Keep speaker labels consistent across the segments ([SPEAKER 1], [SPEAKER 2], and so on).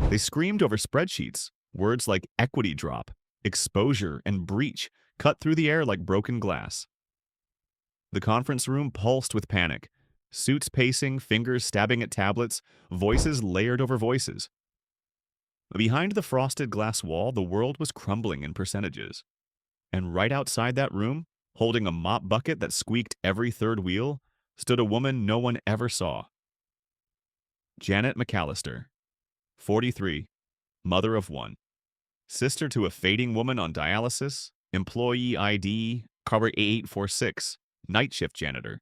[SPEAKER 1] They screamed over spreadsheets. Words like equity drop, exposure, and breach cut through the air like broken glass. The conference room pulsed with panic. Suits pacing, fingers stabbing at tablets, voices layered over voices. Behind the frosted glass wall, the world was crumbling in percentages. And right outside that room, holding a mop bucket that squeaked every third wheel, stood a woman no one ever saw. Janet McAllister, 43, mother of one, sister to a fading woman on dialysis, employee ID, cover 8846, night shift janitor.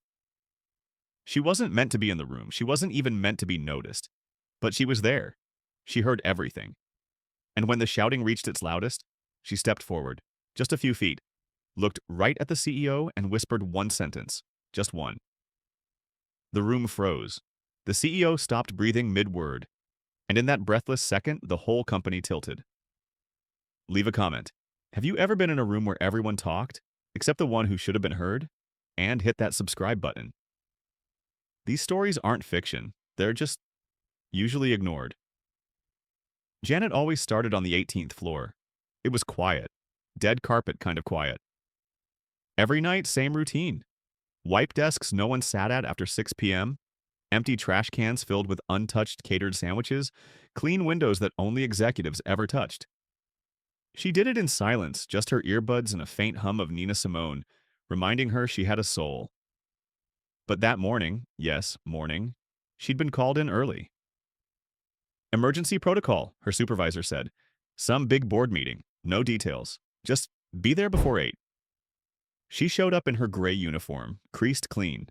[SPEAKER 1] She wasn't meant to be in the room. She wasn't even meant to be noticed. But she was there. She heard everything. And when the shouting reached its loudest, she stepped forward, just a few feet, looked right at the CEO and whispered one sentence, just one. The room froze. The CEO stopped breathing mid-word, and in that breathless second, the whole company tilted. Leave a comment. Have you ever been in a room where everyone talked, except the one who should have been heard, and hit that subscribe button? These stories aren't fiction. They're just usually ignored. Janet always started on the 18th floor. It was quiet, dead carpet kind of quiet. Every night, same routine. Wipe desks no one sat at after 6 p.m., empty trash cans filled with untouched catered sandwiches, clean windows that only executives ever touched. She did it in silence, just her earbuds and a faint hum of Nina Simone, reminding her she had a soul. But that morning, yes, morning, she'd been called in early. Emergency protocol, her supervisor said. Some big board meeting, no details. Just be there before 8. She showed up in her gray uniform, creased clean.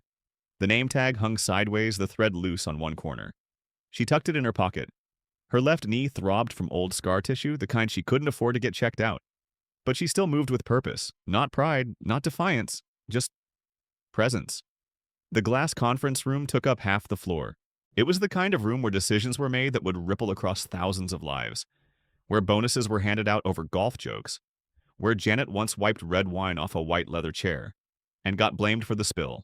[SPEAKER 1] The name tag hung sideways, the thread loose on one corner. She tucked it in her pocket. Her left knee throbbed from old scar tissue, the kind she couldn't afford to get checked out. But she still moved with purpose. Not pride, not defiance, just presence. The glass conference room took up half the floor. It was the kind of room where decisions were made that would ripple across thousands of lives, where bonuses were handed out over golf jokes, where Janet once wiped red wine off a white leather chair and got blamed for the spill.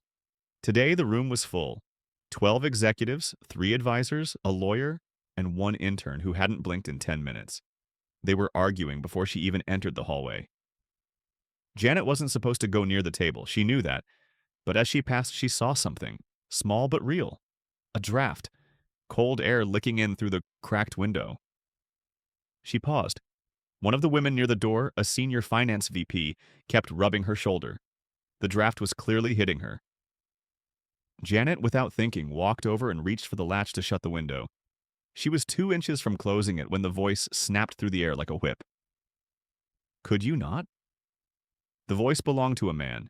[SPEAKER 1] Today, the room was full. 12 executives, 3 advisors, a lawyer, and 1 intern who hadn't blinked in 10 minutes. They were arguing before she even entered the hallway. Janet wasn't supposed to go near the table. She knew that. But as she passed, she saw something, small but real. A draft, cold air licking in through the cracked window. She paused. One of the women near the door, a senior finance VP, kept rubbing her shoulder. The draft was clearly hitting her. Janet, without thinking, walked over and reached for the latch to shut the window. She was 2 inches from closing it when the voice snapped through the air like a whip. Could you not? The voice belonged to a man.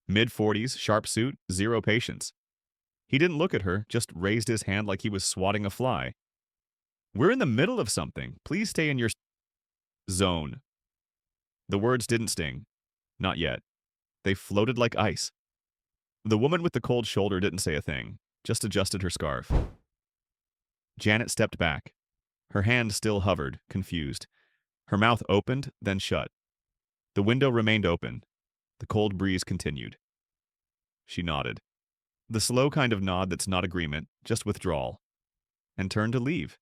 [SPEAKER 1] Mid-40s, sharp suit, zero patience. He didn't look at her, just raised his hand like he was swatting a fly. We're in the middle of something. Please stay in your zone. The words didn't sting. Not yet. They floated like ice. The woman with the cold shoulder didn't say a thing, just adjusted her scarf. Janet stepped back. Her hand still hovered, confused. Her mouth opened, then shut. The window remained open. The cold breeze continued. She nodded. The slow kind of nod that's not agreement, just withdrawal. And turned to leave.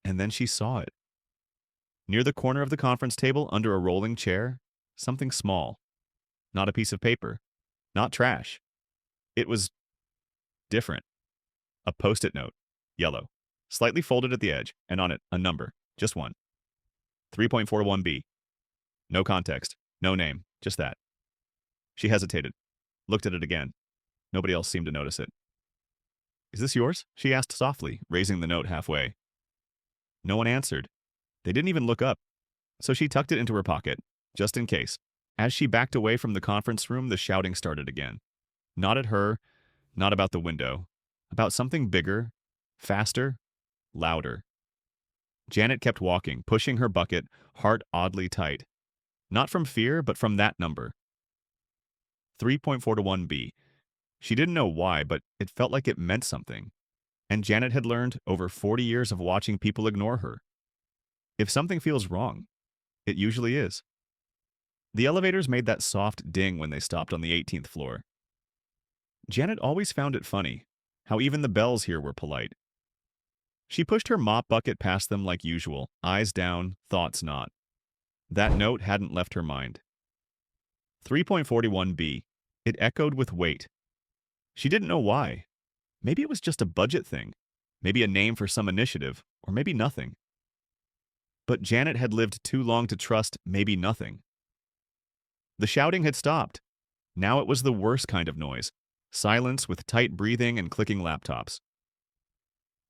[SPEAKER 1] And then she saw it. Near the corner of the conference table, under a rolling chair, something small. Not a piece of paper. Not trash. It was different. A post-it note, yellow, slightly folded at the edge, and on it, a number, just one. 3.41B. No context, no name, just that. She hesitated, looked at it again. Nobody else seemed to notice it. Is this yours? She asked softly, raising the note halfway. No one answered. They didn't even look up. So she tucked it into her pocket, just in case. As she backed away from the conference room, the shouting started again. Not at her, not about the window. About something bigger, faster, louder. Janet kept walking, pushing her bucket, heart oddly tight. Not from fear, but from that number. 3.41B. She didn't know why, but it felt like it meant something. And Janet had learned over 40 years of watching people ignore her. If something feels wrong, it usually is. The elevators made that soft ding when they stopped on the 18th floor. Janet always found it funny, how even the bells here were polite. She pushed her mop bucket past them like usual, eyes down, thoughts not. That note hadn't left her mind. 3.41b. It echoed with weight. She didn't know why. Maybe it was just a budget thing. Maybe a name for some initiative, or maybe nothing. But Janet had lived too long to trust maybe nothing. The shouting had stopped. Now it was the worst kind of noise. Silence with tight breathing and clicking laptops.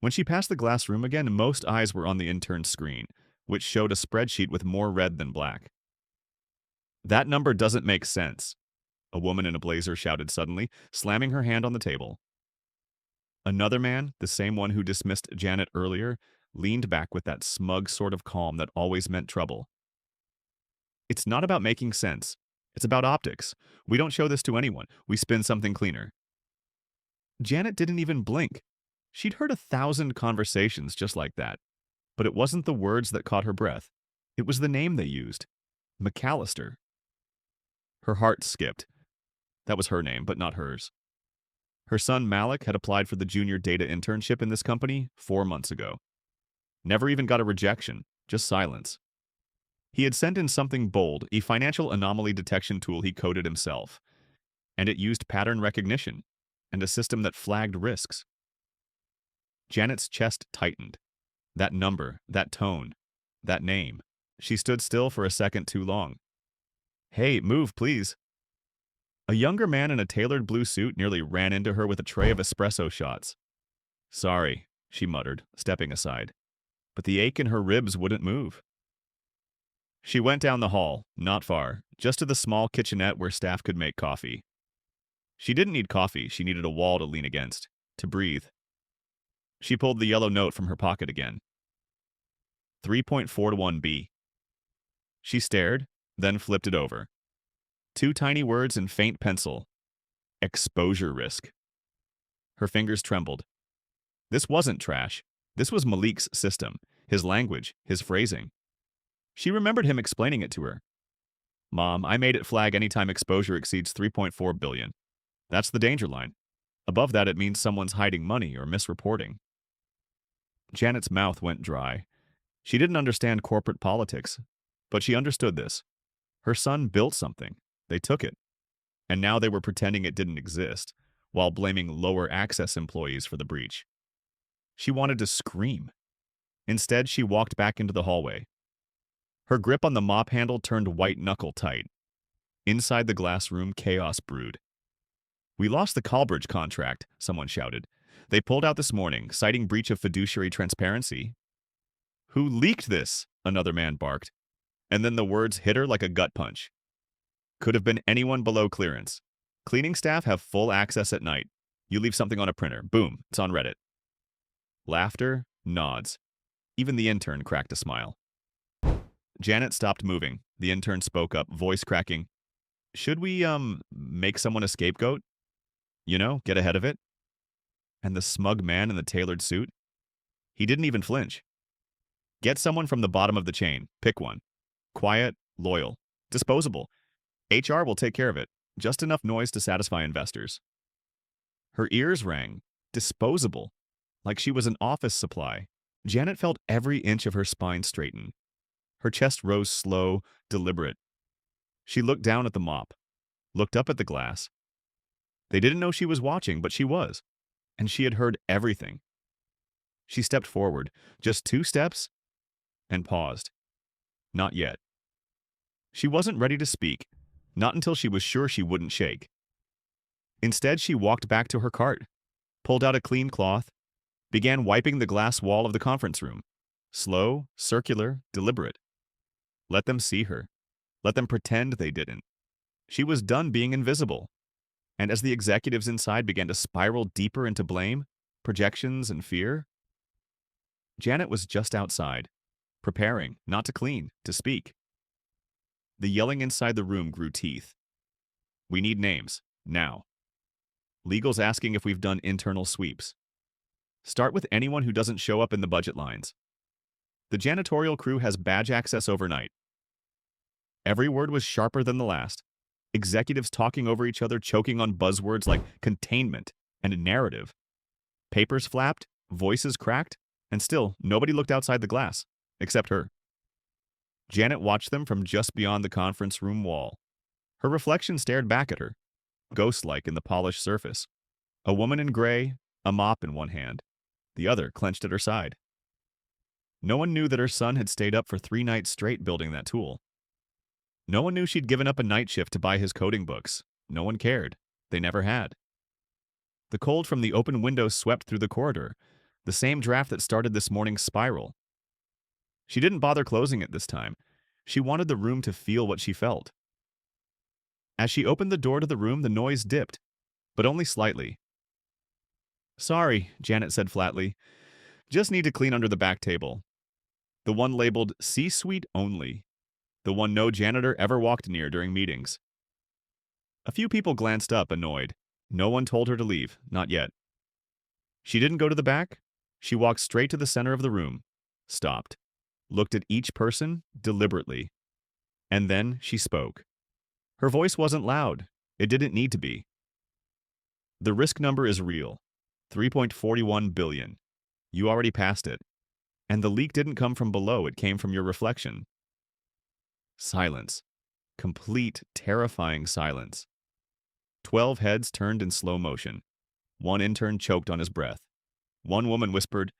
[SPEAKER 1] When she passed the glass room again, most eyes were on the intern's screen, which showed a spreadsheet with more red than black. "That number doesn't make sense," a woman in a blazer shouted suddenly, slamming her hand on the table. Another man, the same one who dismissed Janet earlier, leaned back with that smug sort of calm that always meant trouble. "It's not about making sense. It's about optics. We don't show this to anyone. We spin something cleaner." Janet didn't even blink. She'd heard 1,000 conversations just like that. But it wasn't the words that caught her breath. It was the name they used. McAllister. Her heart skipped. That was her name, but not hers. Her son Malik had applied for the junior data internship in this company 4 months ago. Never even got a rejection, just silence. He had sent in something bold, a financial anomaly detection tool he coded himself. And it used pattern recognition, and a system that flagged risks. Janet's chest tightened. That number, that tone, that name. She stood still for a second too long. "Hey, move, please." A younger man in a tailored blue suit nearly ran into her with a tray of espresso shots. "Sorry," she muttered, stepping aside. But the ache in her ribs wouldn't move. She went down the hall, not far, just to the small kitchenette where staff could make coffee. She didn't need coffee, she needed a wall to lean against, to breathe. She pulled the yellow note from her pocket again. 3.41b. She stared, then flipped it over. 2 tiny words in faint pencil. Exposure risk. Her fingers trembled. This wasn't trash. This was Malik's system, his language, his phrasing. She remembered him explaining it to her. "Mom, I made it flag anytime exposure exceeds 3.4 billion. That's the danger line. Above that, it means someone's hiding money or misreporting." Janet's mouth went dry. She didn't understand corporate politics, but she understood this. Her son built something. They took it. And now they were pretending it didn't exist, while blaming lower access employees for the breach. She wanted to scream. Instead, she walked back into the hallway. Her grip on the mop handle turned white-knuckle tight. Inside the glass room, chaos brewed. "We lost the Callbridge contract," someone shouted. "They pulled out this morning, citing breach of fiduciary transparency." "Who leaked this?" another man barked. And then the words hit her like a gut punch. "Could have been anyone below clearance. Cleaning staff have full access at night. You leave something on a printer. Boom, it's on Reddit." Laughter, nods. Even the intern cracked a smile. Janet stopped moving. The intern spoke up, voice cracking. "Should we, make someone a scapegoat? You know, get ahead of it?" And the smug man in the tailored suit? He didn't even flinch. "Get someone from the bottom of the chain. Pick one. Quiet, loyal, disposable. HR will take care of it. Just enough noise to satisfy investors." Her ears rang. Disposable. Like she was an office supply. Janet felt every inch of her spine straighten. Her chest rose slow, deliberate. She looked down at the mop. Looked up at the glass. They didn't know she was watching, but she was. And she had heard everything. She stepped forward, just 2 steps, and paused. Not yet. She wasn't ready to speak, not until she was sure she wouldn't shake. Instead, she walked back to her cart, pulled out a clean cloth, began wiping the glass wall of the conference room. Slow, circular, deliberate. Let them see her. Let them pretend they didn't. She was done being invisible. And as the executives inside began to spiral deeper into blame, projections, and fear, Janet was just outside, preparing, not to clean, to speak. The yelling inside the room grew teeth. "We need names, now. Legal's asking if we've done internal sweeps. Start with anyone who doesn't show up in the budget lines. The janitorial crew has badge access overnight." Every word was sharper than the last. Executives talking over each other, choking on buzzwords like containment and narrative. Papers flapped, voices cracked, And still, nobody looked outside the glass, except her. Janet watched them from just beyond the conference room wall. Her reflection stared back at her, ghost-like in the polished surface. A woman in gray, a mop in one hand, the other clenched at her side. No one knew that her son had stayed up for 3 nights straight building that tool. No one knew she'd given up a night shift to buy his coding books. No one cared. They never had. The cold from the open window swept through the corridor, the same draft that started this morning's spiral. She didn't bother closing it this time. She wanted the room to feel what she felt. As she opened the door to the room, the noise dipped, but only slightly. "Sorry," Janet said flatly. "Just need to clean under the back table." The one labeled C-Suite Only. The one no janitor ever walked near during meetings. A few people glanced up, annoyed. No one told her to leave, not yet. She didn't go to the back. She walked straight to the center of the room, stopped, looked at each person deliberately, and then she spoke. Her voice wasn't loud. It didn't need to be. "The risk number is real. 3.41 billion. You already passed it. And the leak didn't come from below, it came from your reflection." Silence. Complete, terrifying silence. 12 heads turned in slow motion. One intern choked on his breath. One woman whispered,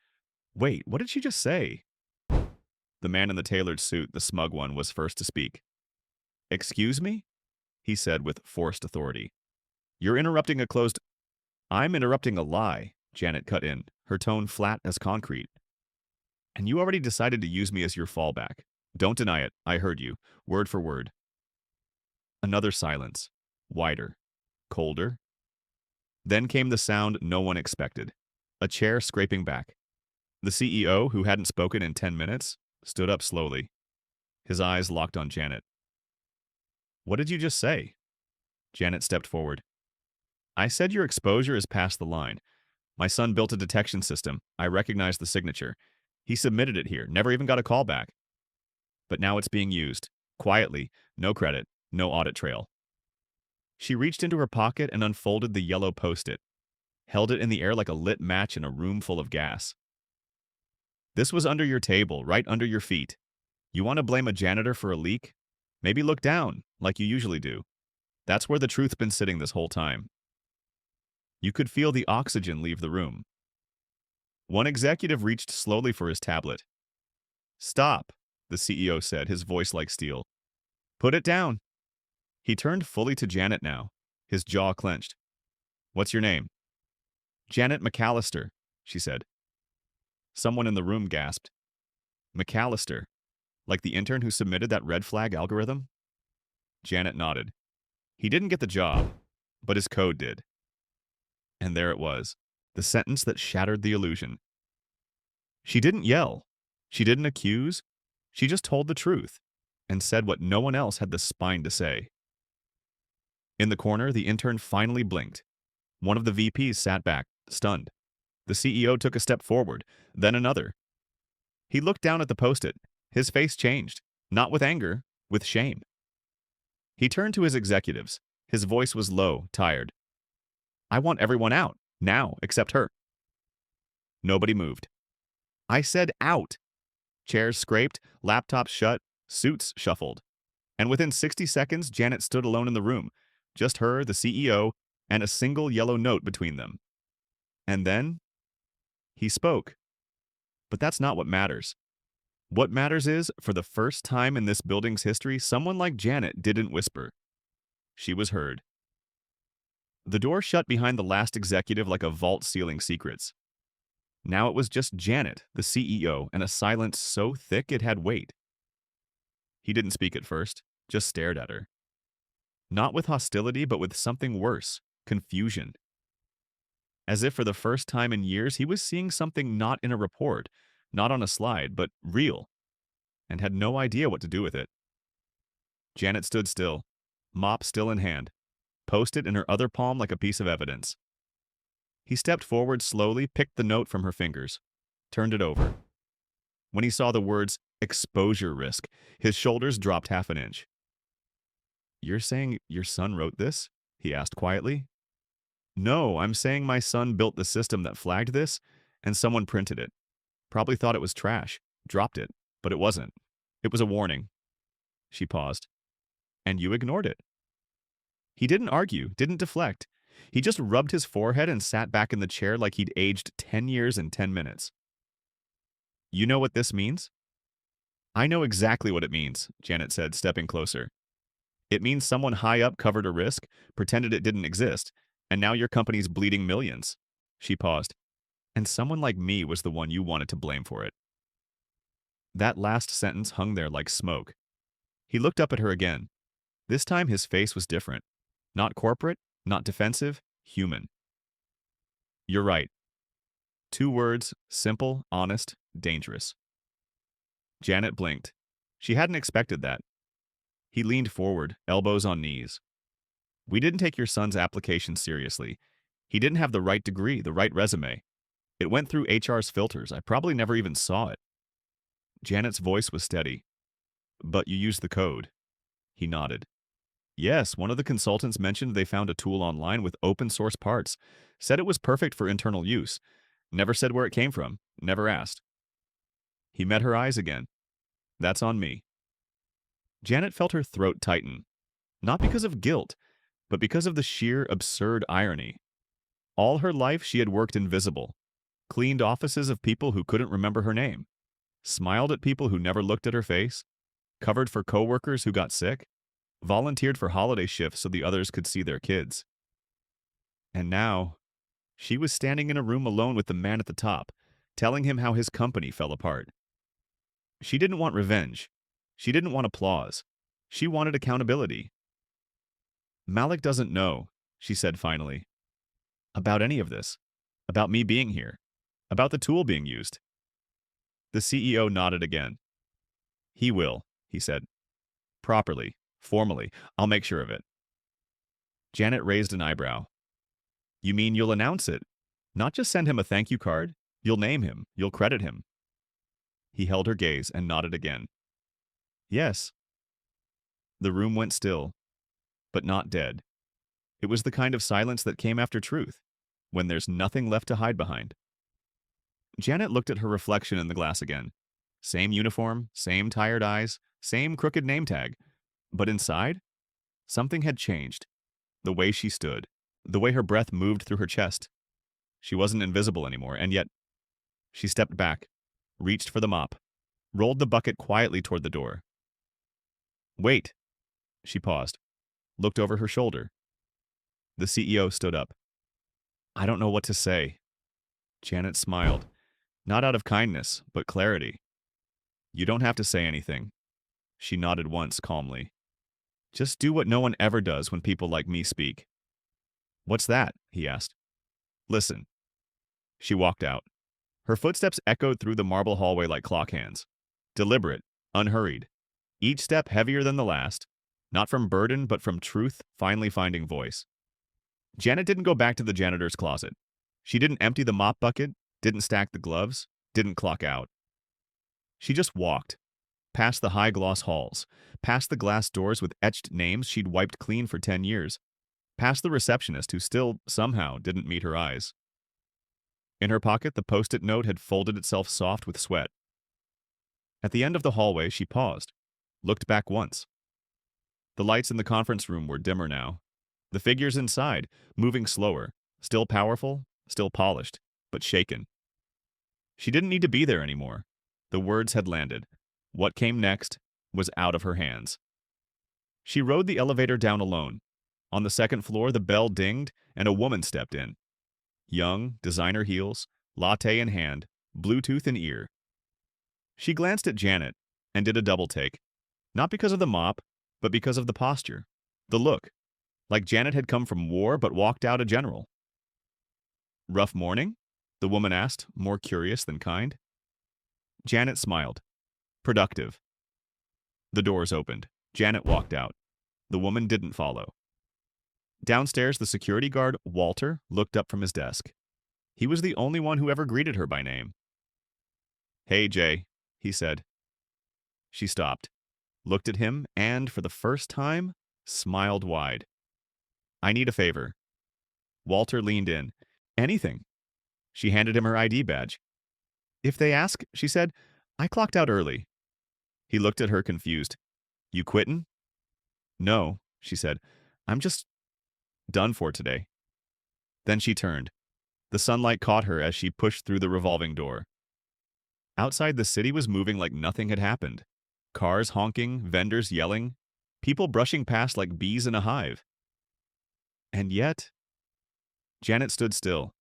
[SPEAKER 1] "Wait, what did she just say?" The man in the tailored suit, the smug one, was first to speak. "Excuse me?" he said with forced authority. "You're interrupting a closed—" "I'm interrupting a lie," Janet cut in, her tone flat as concrete. "And you already decided to use me as your fallback. Don't deny it. I heard you, word for word." Another silence. Wider. Colder. Then came the sound no one expected. A chair scraping back. The CEO, who hadn't spoken in 10 minutes, stood up slowly. His eyes locked on Janet. "What did you just say?" Janet stepped forward. "I said your exposure is past the line. My son built a detection system. I recognized the signature. He submitted it here, never even got a call back. But now it's being used. Quietly, no credit, no audit trail." She reached into her pocket and unfolded the yellow post-it, held it in the air like a lit match in a room full of gas. "This was under your table, right under your feet. You want to blame a janitor for a leak? Maybe look down, like you usually do. That's where the truth's been sitting this whole time." You could feel the oxygen leave the room. One executive reached slowly for his tablet. "Stop," the CEO said, his voice like steel. "Put it down." He turned fully to Janet now, his jaw clenched. "What's your name?" "Janet McAllister," she said. Someone in the room gasped. "McAllister? Like the intern who submitted that red flag algorithm?" Janet nodded. "He didn't get the job, but his code did." And there it was, the sentence that shattered the illusion. She didn't yell. She didn't accuse. She just told the truth and said what no one else had the spine to say. In the corner, the intern finally blinked. One of the VPs sat back, stunned. The CEO took a step forward, then another. He looked down at the post-it. His face changed, not with anger, with shame. He turned to his executives. His voice was low, tired. "I want everyone out, now, except her." Nobody moved. "I said out." Chairs scraped, laptops shut, suits shuffled. And within 60 seconds, Janet stood alone in the room. Just her, the CEO, and a single yellow note between them. And then he spoke. But that's not what matters. What matters is, for the first time in this building's history, someone like Janet didn't whisper. She was heard. The door shut behind the last executive like a vault sealing secrets. Now it was just Janet, the CEO, and a silence so thick it had weight. He didn't speak at first, just stared at her. Not with hostility, but with something worse, confusion. As if for the first time in years, he was seeing something not in a report, not on a slide, but real, and had no idea what to do with it. Janet stood still, mop still in hand, post-it in her other palm like a piece of evidence. He stepped forward slowly, picked the note from her fingers, turned it over. When he saw the words, "exposure risk," his shoulders dropped half an inch. "You're saying your son wrote this?" he asked quietly. "No, I'm saying my son built the system that flagged this, and someone printed it. Probably thought it was trash. Dropped it. But it wasn't. It was a warning. She paused. And you ignored it. He didn't argue, didn't deflect. He just rubbed his forehead and sat back in the chair like he'd aged 10 years in 10 minutes. You know what this means? I know exactly what it means, Janet said, stepping closer. It means someone high up covered a risk, pretended it didn't exist, and now your company's bleeding millions. She paused. And someone like me was the one you wanted to blame for it. That last sentence hung there like smoke. He looked up at her again. This time his face was different. Not corporate, not defensive, human. You're right. 2 words, simple, honest, dangerous. Janet blinked. She hadn't expected that. He leaned forward, elbows on knees. We didn't take your son's application seriously. He didn't have the right degree, the right resume. It went through HR's filters. I probably never even saw it. Janet's voice was steady. But you used the code. He nodded. Yes, one of the consultants mentioned they found a tool online with open source parts. Said it was perfect for internal use. Never said where it came from. Never asked. He met her eyes again. That's on me. Janet felt her throat tighten. Not because of guilt, but because of the sheer absurd irony. All her life she had worked invisible. Cleaned offices of people who couldn't remember her name. Smiled at people who never looked at her face. Covered for coworkers who got sick. Volunteered for holiday shifts so the others could see their kids. And now, she was standing in a room alone with the man at the top, telling him how his company fell apart. She didn't want revenge. She didn't want applause. She wanted accountability. Malik doesn't know, she said finally, about any of this. About me being here. About the tool being used. The CEO nodded again. He will, he said. Properly. Formally, I'll make sure of it. Janet raised an eyebrow. You mean you'll announce it? Not just send him a thank you card? You'll name him. You'll credit him. He held her gaze and nodded again. Yes. The room went still, but not dead. It was the kind of silence that came after truth, when there's nothing left to hide behind. Janet looked at her reflection in the glass again. Same uniform, same tired eyes, same crooked name tag. But inside, something had changed. The way she stood, the way her breath moved through her chest. She wasn't invisible anymore, and yet she stepped back, reached for the mop, rolled the bucket quietly toward the door. Wait. She paused, looked over her shoulder. The CEO stood up. I don't know what to say. Janet smiled, not out of kindness, but clarity. You don't have to say anything. She nodded once calmly. Just do what no one ever does when people like me speak. What's that? He asked. Listen. She walked out. Her footsteps echoed through the marble hallway like clock hands. Deliberate, unhurried. Each step heavier than the last, not from burden, but from truth finally finding voice. Janet didn't go back to the janitor's closet. She didn't empty the mop bucket, didn't stack the gloves, didn't clock out. She just walked. Past the high-gloss halls, past the glass doors with etched names she'd wiped clean for 10 years, past the receptionist who still, somehow, didn't meet her eyes. In her pocket, the Post-it note had folded itself soft with sweat. At the end of the hallway, she paused, looked back once. The lights in the conference room were dimmer now. The figures inside, moving slower, still powerful, still polished, but shaken. She didn't need to be there anymore. The words had landed. What came next was out of her hands. She rode the elevator down alone. On the second floor, the bell dinged, and a woman stepped in. Young, designer heels, latte in hand, Bluetooth in ear. She glanced at Janet and did a double take. Not because of the mop, but because of the posture, the look, like Janet had come from war but walked out a general. Rough morning? The woman asked, more curious than kind. Janet smiled. Productive. The doors opened. Janet walked out. The woman didn't follow. Downstairs, the security guard, Walter, looked up from his desk. He was the only one who ever greeted her by name. Hey, Jay, he said. She stopped, looked at him, and, for the first time, smiled wide. I need a favor. Walter leaned in. Anything. She handed him her ID badge. If they ask, she said, I clocked out early. He looked at her confused. You quittin'? No, she said. I'm just done for today. Then she turned. The sunlight caught her as she pushed through the revolving door. Outside, the city was moving like nothing had happened. Cars honking, vendors yelling, people brushing past like bees in a hive. And yet, Janet stood still.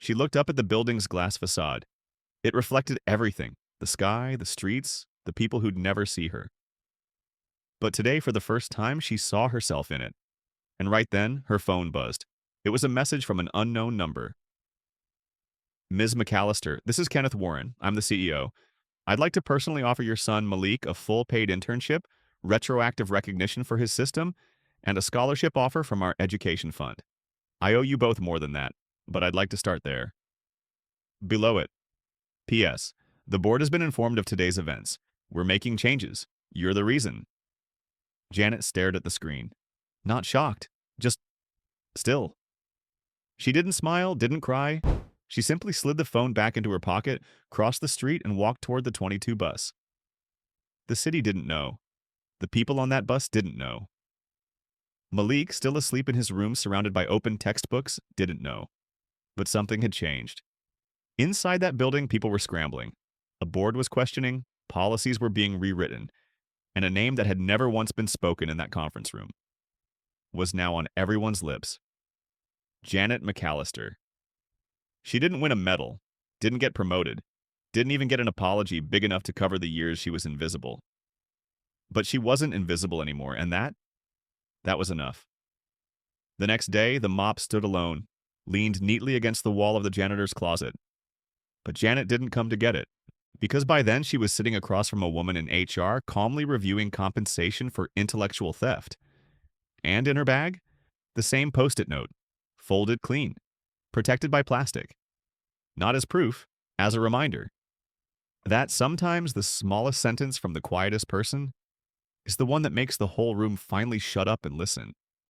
[SPEAKER 1] She looked up at the building's glass facade. It reflected everything: the sky, the streets, the people who'd never see her. But today, for the first time, she saw herself in it. And right then, her phone buzzed. It was a message from an unknown number. Ms. McAllister, this is Kenneth Warren. I'm the CEO. I'd like to personally offer your son Malik a full paid internship, retroactive recognition for his system, and a scholarship offer from our education fund. I owe you both more than that, but I'd like to start there. Below it. P.S. The board has been informed of today's events. We're making changes. You're the reason. Janet stared at the screen. Not shocked, just still. She didn't smile, didn't cry. She simply slid the phone back into her pocket, crossed the street, and walked toward the 22 bus. The city didn't know. The people on that bus didn't know. Malik, still asleep in his room surrounded by open textbooks, didn't know. But something had changed. Inside that building, people were scrambling. A board was questioning, policies were being rewritten, and a name that had never once been spoken in that conference room was now on everyone's lips. Janet McAllister. She didn't win a medal, didn't get promoted, didn't even get an apology big enough to cover the years she was invisible. But she wasn't invisible anymore, and that was enough. The next day, the mop stood alone, leaned neatly against the wall of the janitor's closet. But Janet didn't come to get it, because by then she was sitting across from a woman in HR calmly reviewing compensation for intellectual theft. And in her bag, the same Post-it note, folded clean, protected by plastic. Not as proof, as a reminder that sometimes the smallest sentence from the quietest person is the one that makes the whole room finally shut up and listen.